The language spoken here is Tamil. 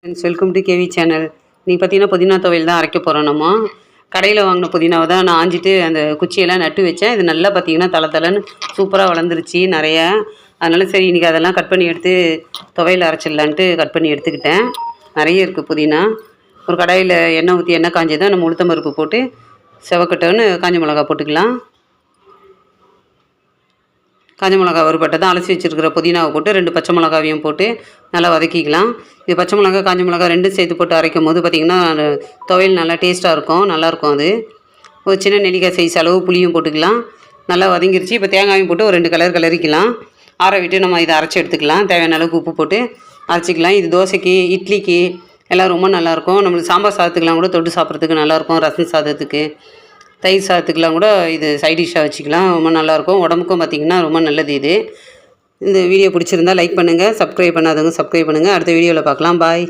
Friends, welcome to KV channel. நீங்கள் பார்த்தீங்கன்னா புதினா துவையல் தான் அரைக்க போகிறோம். நம்ம கடையில் வாங்கின புதினாவை தான் நான் ஆஞ்சிட்டு அந்த குச்சியெல்லாம் நட்டு வச்சேன். இது நல்லா பார்த்தீங்கன்னா தலை சூப்பராக வளர்ந்துருச்சு நிறையா. அதனால் சரி இன்றைக்கி அதெல்லாம் கட் பண்ணி எடுத்து துவையல் அரைச்சிடலான்ட்டு கட் பண்ணி எடுத்துக்கிட்டேன். நிறைய இருக்குது புதினா. ஒரு கடாயில் எண்ணெய் ஊற்றி எண்ணெய் காஞ்சதான் நம்ம உளுத்தம் பருப்பு போட்டு செவக்கட்டோன்னு காஞ்ச மிளகா போட்டுக்கலாம். காஞ்ச மிளகா வறுபட்டை தான் அலசி வச்சுருக்கிற புதினாவை போட்டு 2 பச்சை மிளகாவையும் போட்டு நல்லா வதக்கிக்கலாம். இது பச்சை மிளகா காஞ்ச மிளகா ரெண்டும் சேர்த்து போட்டு அரைக்கும் போது பார்த்திங்கன்னா துவையல் நல்லா டேஸ்ட்டாக இருக்கும், நல்லாயிருக்கும். அது ஒரு சின்ன நெல்லிக்காய் சைஸ் அளவு புளியும் போட்டுக்கலாம். நல்லா வதங்கிருச்சு. இப்போ தேங்காயும் போட்டு ஒரு 2 கலர் கிளறிக்கலாம். ஆற விட்டு நம்ம இதை அரைச்சி எடுத்துக்கலாம். தேவையான அளவுக்கு உப்பு போட்டு அரைச்சிக்கலாம். இது தோசைக்கு, இட்லிக்கு எல்லாம் ரொம்ப நல்லாயிருக்கும். நம்மளுக்கு சாம்பார் சாதத்துக்கெலாம் கூட தொட்டு சாப்பிட்றதுக்கு நல்லாயிருக்கும். ரசம் சாதத்துக்கு, தயிர் சாதத்துக்கெலாம் கூட இது சைட் டிஷ்ஷாக வச்சுக்கலாம். ரொம்ப நல்லாயிருக்கும். உடம்புக்கும் பார்த்திங்கன்னா ரொம்ப நல்லது இது. இந்த வீடியோ பிடிச்சிருந்தால் லைக் பண்ணுங்கள். சப்ஸ்கிரைப் பண்ணாதவங்க சப்ஸ்கிரைப் பண்ணுங்கள். அடுத்த வீடியோவில் பார்க்கலாம். பாய்.